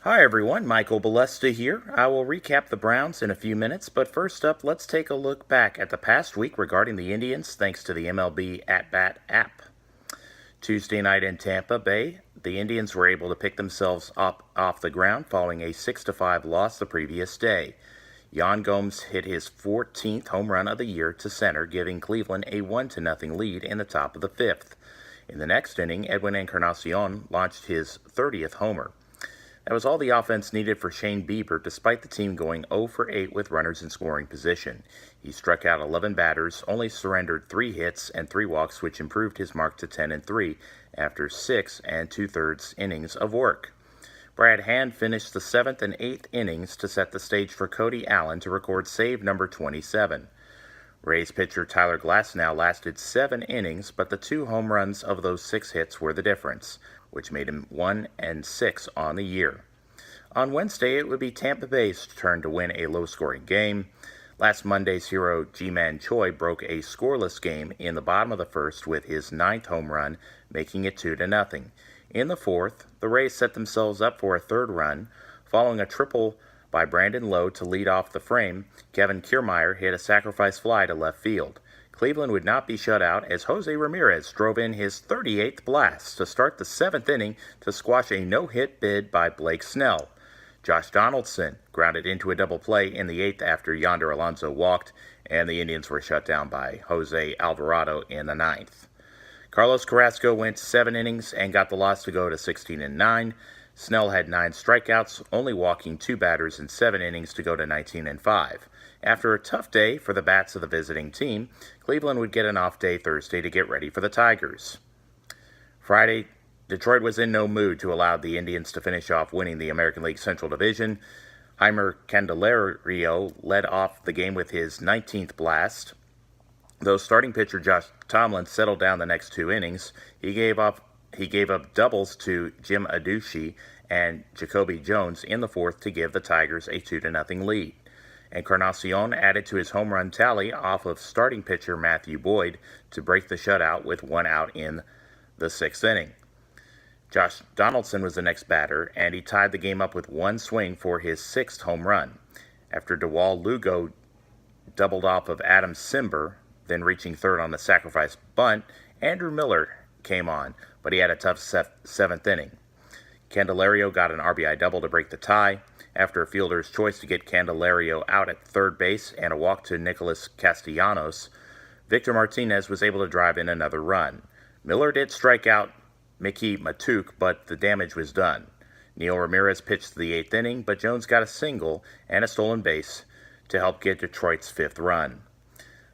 Hi everyone, Michael Balesta here. I will recap the Browns in a few minutes, but first up, let's take a look back at the past week regarding the Indians thanks to the MLB At Bat app. Tuesday night in Tampa Bay, the Indians were able to pick themselves up off the ground following a 6-5 loss the previous day. Yan Gomes hit his 14th home run of the year to center, giving Cleveland a 1-0 lead in the top of the fifth. In the next inning, Edwin Encarnacion launched his 30th homer. That was all the offense needed for Shane Bieber, despite the team going 0 for 8 with runners in scoring position. He struck out 11 batters, only surrendered 3 hits and 3 walks, which improved his mark to 10-3 after 6 2/3 innings of work. Brad Hand finished the 7th and 8th innings to set the stage for Cody Allen to record save number 27. Rays pitcher Tyler Glasnow lasted 7 innings, but the 2 home runs of those 6 hits were the difference, which made him 1-6 on the year. On Wednesday, it would be Tampa Bay's turn to win a low-scoring game. Last Monday's hero Ji-Man Choi broke a scoreless game in the bottom of the first with his 9th home run, making it 2-0. In the fourth, the Rays set themselves up for a third run. Following a triple by Brandon Lowe to lead off the frame, Kevin Kiermaier hit a sacrifice fly to left field. Cleveland would not be shut out as Jose Ramirez drove in his 38th blast to start the 7th inning to squash a no-hit bid by Blake Snell. Josh Donaldson grounded into a double play in the 8th after Yonder Alonso walked, and the Indians were shut down by Jose Alvarado in the 9th. Carlos Carrasco went 7 innings and got the loss to go to 16-9. Snell had 9 strikeouts, only walking 2 batters in 7 innings to go to 19-5. After a tough day for the bats of the visiting team, Cleveland would get an off day Thursday to get ready for the Tigers. Friday, Detroit was in no mood to allow the Indians to finish off winning the American League Central Division. Heimer Candelario led off the game with his 19th blast. Though starting pitcher Josh Tomlin settled down the next 2 innings, he gave up doubles to Jim Adushi and Jacoby Jones in the fourth to give the Tigers a 2-0 lead. Encarnacion added to his home run tally off of starting pitcher Matthew Boyd to break the shutout with 1 out in the 6th inning. Josh Donaldson was the next batter, and he tied the game up with 1 swing for his 6th home run. After Dewald Lugo doubled off of Adam Cimber, then reaching third on the sacrifice bunt, Andrew Miller came on, but he had a tough 7th inning. Candelario got an RBI double to break the tie. After a fielder's choice to get Candelario out at third base and a walk to Nicholas Castellanos, Victor Martinez was able to drive in another run. Miller did strike out Mickey Matuk, but the damage was done. Neil Ramirez pitched the 8th inning, but Jones got a single and a stolen base to help get Detroit's 5th run.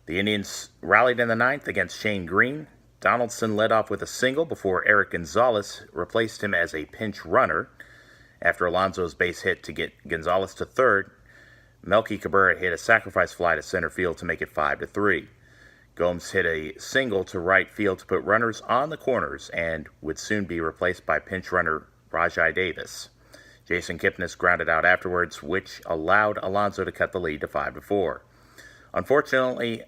The Indians rallied in the 9th against Shane Green. Donaldson led off with a single before Eric Gonzalez replaced him as a pinch runner. After Alonso's base hit to get Gonzalez to third, Melky Cabrera hit a sacrifice fly to center field to make it 5-3. Gomes hit a single to right field to put runners on the corners and would soon be replaced by pinch runner Rajai Davis. Jason Kipnis grounded out afterwards, which allowed Alonso to cut the lead to 5-4. Unfortunately,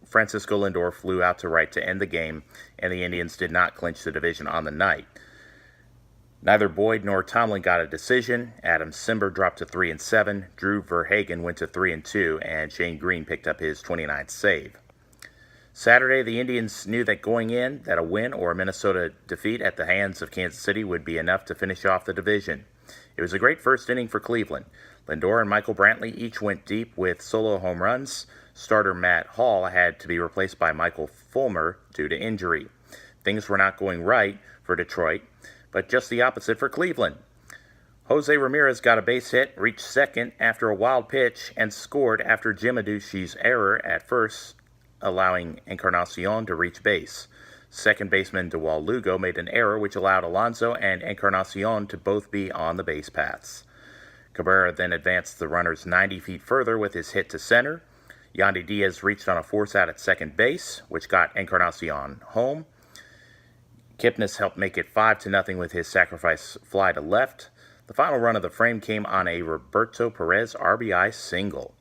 Francisco Lindor flew out to right to end the game, and the Indians did not clinch the division on the night. Neither Boyd nor Tomlin got a decision. Adam Cimber dropped to 3-7, Drew Verhagen went to 3-2, and Shane Green picked up his 29th save. Saturday, the Indians knew that going in, that a win or a Minnesota defeat at the hands of Kansas City would be enough to finish off the division. It was a great first inning for Cleveland. Lindor and Michael Brantley each went deep with solo home runs. Starter Matt Hall had to be replaced by Michael Fulmer due to injury. Things were not going right for Detroit, but just the opposite for Cleveland. Jose Ramirez got a base hit, reached second after a wild pitch, and scored after Jim Adushi's error at first, allowing Encarnacion to reach base. Second baseman Dewald Lugo made an error which allowed Alonso and Encarnacion to both be on the base paths. Cabrera then advanced the runners 90 feet further with his hit to center. Yandy Diaz reached on a force out at second base, which got Encarnacion home. Kipnis helped make it 5-0 with his sacrifice fly to left. The final run of the frame came on a Roberto Perez RBI single.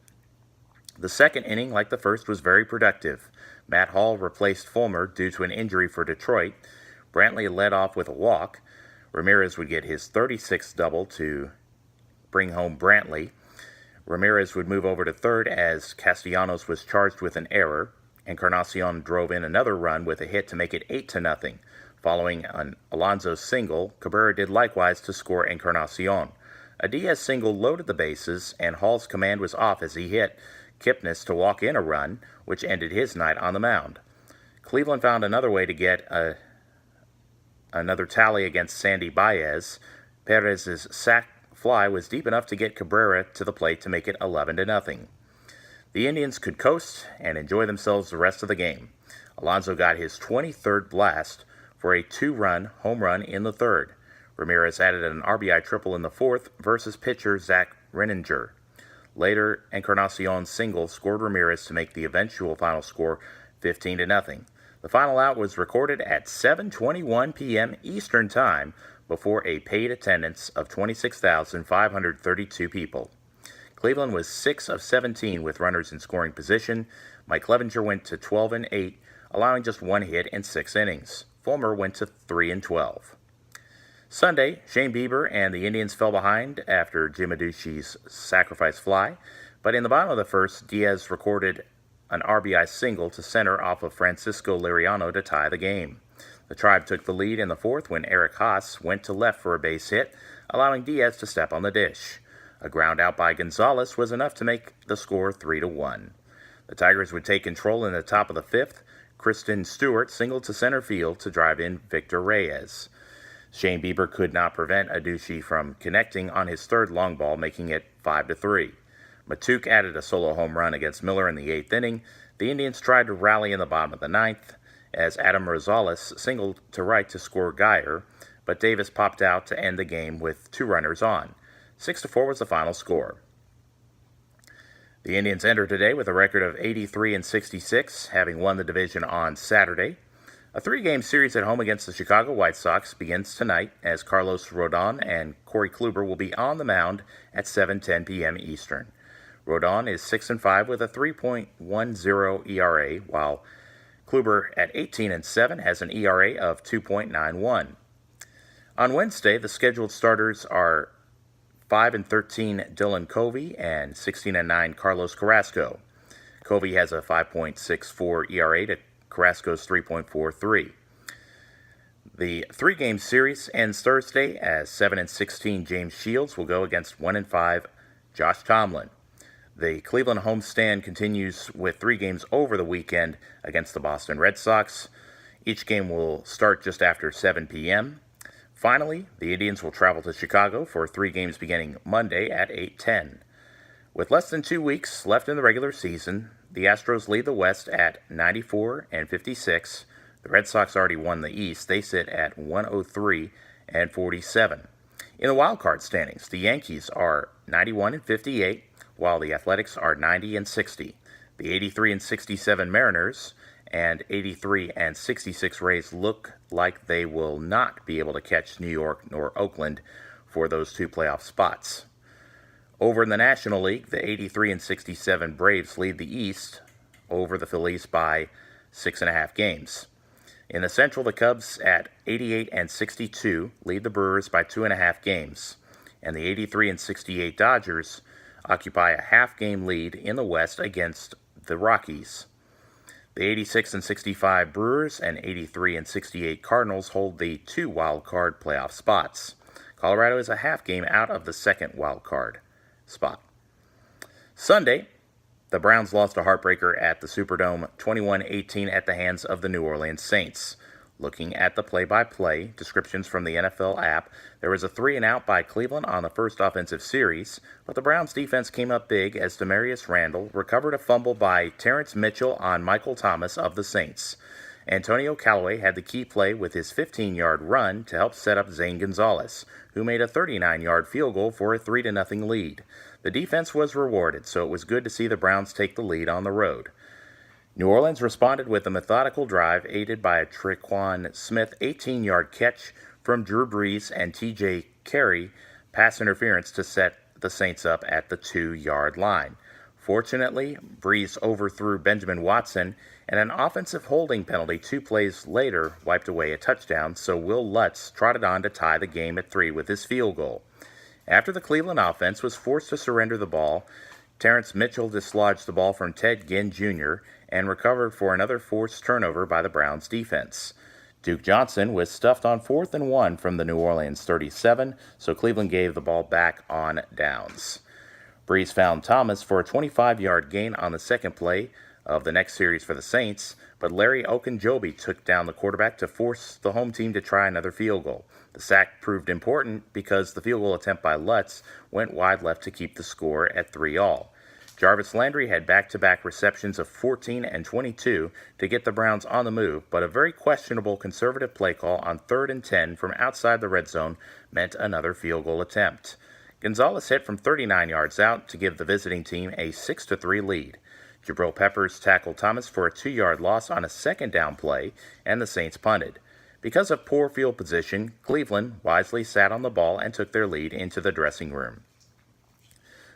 The second inning, like the first, was very productive. Matt Hall replaced Fulmer due to an injury for Detroit. Brantley led off with a walk. Ramirez would get his 36th double to bring home Brantley. Ramirez would move over to third as Castellanos was charged with an error. Encarnacion drove in another run with a hit to make it 8-0. Following an Alonso single, Cabrera did likewise to score Encarnacion. A Diaz single loaded the bases, and Hall's command was off as he hit Kipnis to walk in a run, which ended his night on the mound. Cleveland found another way to get another tally against Sandy Baez. Perez's sac fly was deep enough to get Cabrera to the plate to make it 11-0. The Indians could coast and enjoy themselves the rest of the game. Alonso got his 23rd blast for a 2-run home run in the third. Ramirez added an RBI triple in the fourth versus pitcher Zach Renninger. Later, Encarnacion's single scored Ramirez to make the eventual final score 15-0. The final out was recorded at 7:21 p.m. Eastern Time before a paid attendance of 26,532 people. Cleveland was 6 of 17 with runners in scoring position. Mike Clevinger went to 12-8, allowing just one hit in 6 innings. Fulmer went to 3-12. Sunday, Shane Bieber and the Indians fell behind after Jim Adducci's sacrifice fly, but in the bottom of the first, Diaz recorded an RBI single to center off of Francisco Liriano to tie the game. The Tribe took the lead in the fourth when Eric Haas went to left for a base hit, allowing Diaz to step on the dish. A ground out by Gonzalez was enough to make the score 3-1. The Tigers would take control in the top of the fifth. Kristen Stewart singled to center field to drive in Victor Reyes. Shane Bieber could not prevent Adducci from connecting on his third long ball, making it 5-3. Matuk added a solo home run against Miller in the 8th inning. The Indians tried to rally in the bottom of the 9th as Adam Rosales singled to right to score Geyer, but Davis popped out to end the game with 2 runners on. 6-4 was the final score. The Indians entered today with a record of 83-66, having won the division on Saturday. A 3-game series at home against the Chicago White Sox begins tonight as Carlos Rodon and Corey Kluber will be on the mound at 7:10 p.m. Eastern. Rodon is 6-5 with a 3.10 ERA, while Kluber at 18-7 has an ERA of 2.91. On Wednesday, the scheduled starters are 5-13 Dylan Covey and 16-9 Carlos Carrasco. Covey has a 5.64 ERA to Carrasco's 3.43. The 3-game series ends Thursday as 7-16 James Shields will go against 1-5 Josh Tomlin. The Cleveland homestand continues with 3 games over the weekend against the Boston Red Sox. Each game will start just after 7 p.m. Finally, the Indians will travel to Chicago for 3 games beginning Monday at 8:10. With less than 2 weeks left in the regular season, the Astros lead the West at 94-56. The Red Sox already won the East. They sit at 103-47. In the wild card standings, the Yankees are 91-58, while the Athletics are 90-60. The 83-67 Mariners and 83-66 Rays look like they will not be able to catch New York nor Oakland for those 2 playoff spots. Over in the National League, the 83-67 Braves lead the East over the Phillies by 6.5 games. In the Central, the Cubs at 88-62 lead the Brewers by 2.5 games, and the 83-68 Dodgers occupy a half-game lead in the West against the Rockies. The 86-65 Brewers and 83-68 Cardinals hold the 2 wild card playoff spots. Colorado is a half game out of the 2nd wild card spot. Sunday, the Browns lost a heartbreaker at the Superdome 21-18 at the hands of the New Orleans Saints. Looking at the play-by-play descriptions from the NFL app, there was a 3-and-out by Cleveland on the first offensive series, but the Browns defense came up big as Demarius Randall recovered a fumble by Terrence Mitchell on Michael Thomas of the Saints. Antonio Callaway had the key play with his 15-yard run to help set up Zane Gonzalez, who made a 39-yard field goal for a 3-0 lead. The defense was rewarded, so it was good to see the Browns take the lead on the road. New Orleans responded with a methodical drive aided by a Tre'Quan Smith 18-yard catch from Drew Brees and T.J. Carey pass interference to set the Saints up at the 2-yard line. Fortunately, Brees overthrew Benjamin Watson, and an offensive holding penalty 2 plays later wiped away a touchdown, so Will Lutz trotted on to tie the game at 3 with his field goal. After the Cleveland offense was forced to surrender the ball, Terrence Mitchell dislodged the ball from Ted Ginn Jr. and recovered for another forced turnover by the Browns defense. Duke Johnson was stuffed on 4th and 1 from the New Orleans 37, so Cleveland gave the ball back on downs. Brees found Thomas for a 25-yard gain on the second play of the next series for the Saints, but Larry Ogunjobi took down the quarterback to force the home team to try another field goal. The sack proved important because the field goal attempt by Lutz went wide left to keep the score at 3-all. Jarvis Landry had back-to-back receptions of 14 and 22 to get the Browns on the move, but a very questionable conservative play call on 3rd and 10 from outside the red zone meant another field goal attempt. Gonzalez hit from 39 yards out to give the visiting team a 6-3 lead. Jabril Peppers tackled Thomas for a 2-yard loss on a second down play, and the Saints punted. Because of poor field position, Cleveland wisely sat on the ball and took their lead into the dressing room.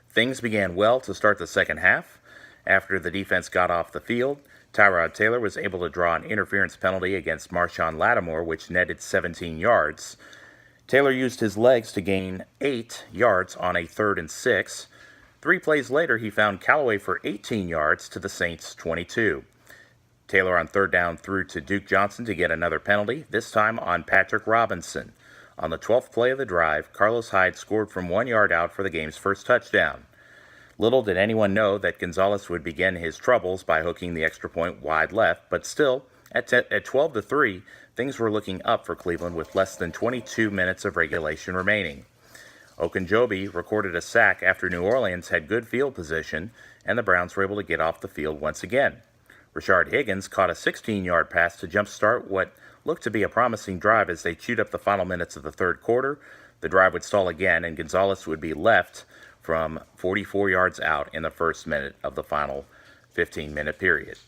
Things began well to start the second half. After the defense got off the field, Tyrod Taylor was able to draw an interference penalty against Marshawn Lattimore, which netted 17 yards. Taylor used his legs to gain 8 yards on a 3rd and 6. 3 plays later, he found Callaway for 18 yards to the Saints' 22. Taylor on 3rd down threw to Duke Johnson to get another penalty, this time on Patrick Robinson. On the 12th play of the drive, Carlos Hyde scored from 1 yard out for the game's first touchdown. Little did anyone know that Gonzalez would begin his troubles by hooking the extra point wide left, but still, at 12-3, things were looking up for Cleveland with less than 22 minutes of regulation remaining. Ogunjobi recorded a sack after New Orleans had good field position, and the Browns were able to get off the field once again. Rashard Higgins caught a 16-yard pass to jumpstart what looked to be a promising drive as they chewed up the final minutes of the third quarter. The drive would stall again, and Gonzalez would be left from 44 yards out in the first minute of the final 15-minute period.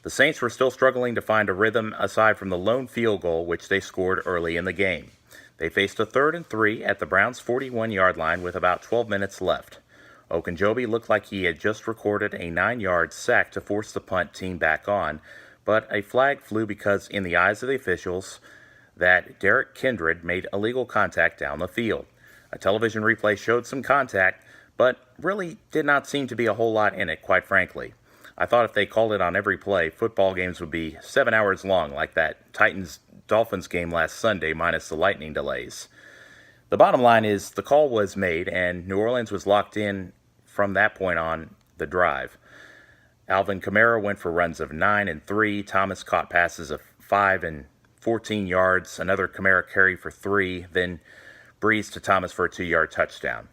The Saints were still struggling to find a rhythm aside from the lone field goal, which they scored early in the game. They faced a 3rd and 3 at the Browns' 41-yard line with about 12 minutes left. Ogunjobi looked like he had just recorded a 9-yard sack to force the punt team back on, but a flag flew because, in the eyes of the officials, that Derek Kindred made illegal contact down the field. A television replay showed some contact, but really did not seem to be a whole lot in it, quite frankly. I thought if they called it on every play, football games would be 7 hours long, like that Titans-Dolphins game last Sunday, minus the lightning delays. The bottom line is the call was made, and New Orleans was locked in from that point on the drive. Alvin Kamara went for runs of 9 and 3. Thomas caught passes of 5 and 14 yards. Another Kamara carry for 3. Then Brees to Thomas for a 2-yard touchdown.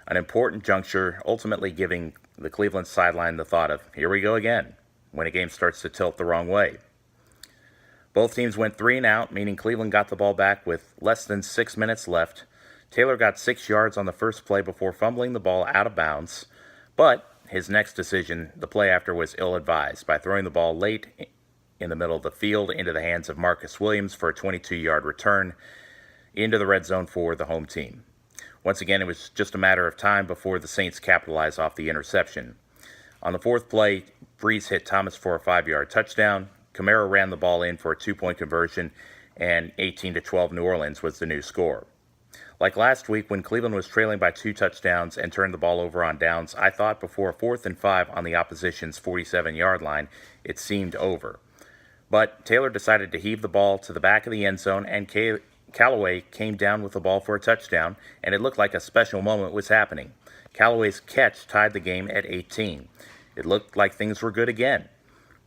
An important juncture, ultimately giving the Cleveland sideline the thought of, here we go again, when a game starts to tilt the wrong way. Both teams went 3 and out, meaning Cleveland got the ball back with less than 6 minutes left. Taylor got 6 yards on the first play before fumbling the ball out of bounds, but his next decision, the play after, was ill-advised by throwing the ball late in the middle of the field into the hands of Marcus Williams for a 22-yard return into the red zone for the home team. Once again, it was just a matter of time before the Saints capitalized off the interception. On the 4th play, Brees hit Thomas for a 5-yard touchdown. Kamara ran the ball in for a 2-point conversion, and 18-12 New Orleans was the new score. Like last week when Cleveland was trailing by 2 touchdowns and turned the ball over on downs, I thought before a 4th and 5 on the opposition's 47-yard line, it seemed over. But Taylor decided to heave the ball to the back of the end zone, and Callaway came down with the ball for a touchdown, and it looked like a special moment was happening. Callaway's catch tied the game at 18. It looked like things were good again.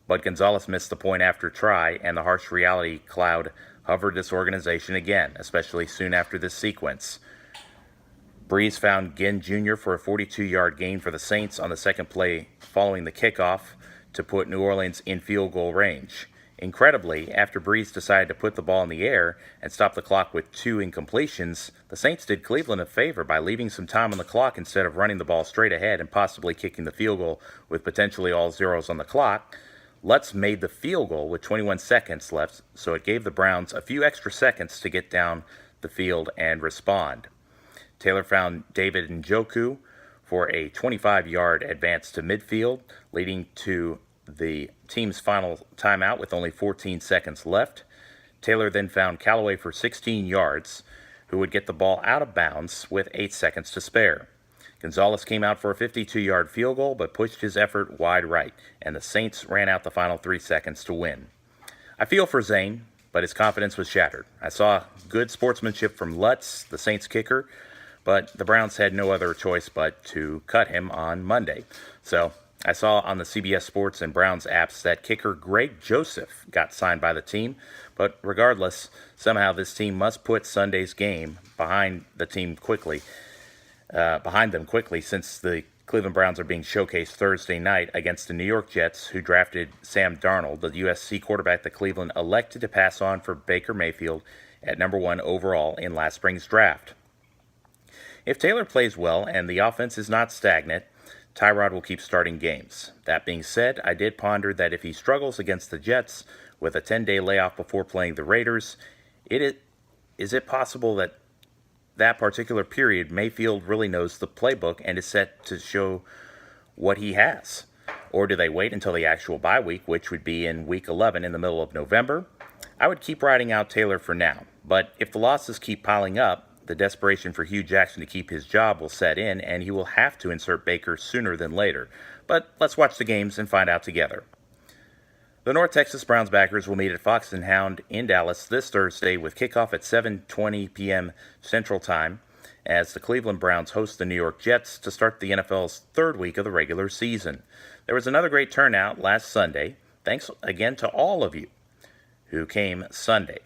But Gonzalez missed the point after try, and the harsh reality cloud hovered this organization again, especially soon after this sequence. Brees found Ginn Jr. for a 42-yard gain for the Saints on the second play following the kickoff to put New Orleans in field goal range. Incredibly, after Brees decided to put the ball in the air and stop the clock with 2 incompletions, the Saints did Cleveland a favor by leaving some time on the clock instead of running the ball straight ahead and possibly kicking the field goal with potentially all zeros on the clock. Lutz made the field goal with 21 seconds left, so it gave the Browns a few extra seconds to get down the field and respond. Taylor found David Njoku for a 25-yard advance to midfield, leading to the team's final timeout with only 14 seconds left. Taylor then found Callaway for 16 yards, who would get the ball out of bounds with 8 seconds to spare. Gonzalez came out for a 52-yard field goal but pushed his effort wide right, and the Saints ran out the final 3 seconds to win. I feel for Zane, but his confidence was shattered. I saw good sportsmanship from Lutz, the Saints kicker, but the Browns had no other choice but to cut him on Monday. So I saw on the CBS Sports and Browns apps that kicker Greg Joseph got signed by the team, but regardless, somehow this team must put Sunday's game behind them quickly, since the Cleveland Browns are being showcased Thursday night against the New York Jets, who drafted Sam Darnold, the USC quarterback that Cleveland elected to pass on for Baker Mayfield at number 1 overall in last spring's draft. If Taylor plays well and the offense is not stagnant, Tyrod will keep starting games. That being said, I did ponder that if he struggles against the Jets with a 10-day layoff before playing the Raiders, is it possible that particular period Mayfield really knows the playbook and is set to show what he has? Or do they wait until the actual bye week, which would be in week 11 in the middle of November? I would keep riding out Taylor for now, but if the losses keep piling up, the desperation for Hugh Jackson to keep his job will set in, and he will have to insert Baker sooner than later. But let's watch the games and find out together. The North Texas Browns backers will meet at Fox and Hound in Dallas this Thursday with kickoff at 7:20 p.m. Central Time as the Cleveland Browns host the New York Jets to start the NFL's third week of the regular season. There was another great turnout last Sunday. Thanks again to all of you who came Sunday.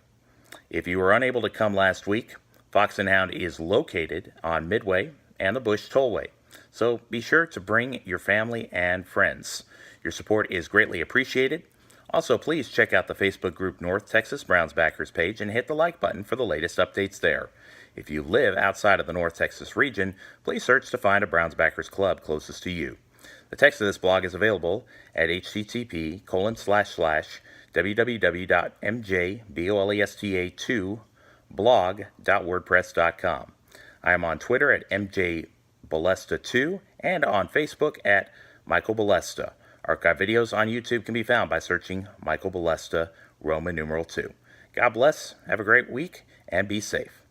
If you were unable to come last week, Fox and Hound is located on Midway and the Bush Tollway, so be sure to bring your family and friends. Your support is greatly appreciated. Also, please check out the Facebook group North Texas Browns Backers page and hit the like button for the latest updates there. If you live outside of the North Texas region, please search to find a Browns Backers club closest to you. The text of this blog is available at http://www.mjbolesta2blog.wordpress.com. I am on Twitter at mjbolesta2 and on Facebook at Michael Bolesta. Archive videos on YouTube can be found by searching Michael Bolesta, Roman numeral 2. God bless, have a great week, and be safe.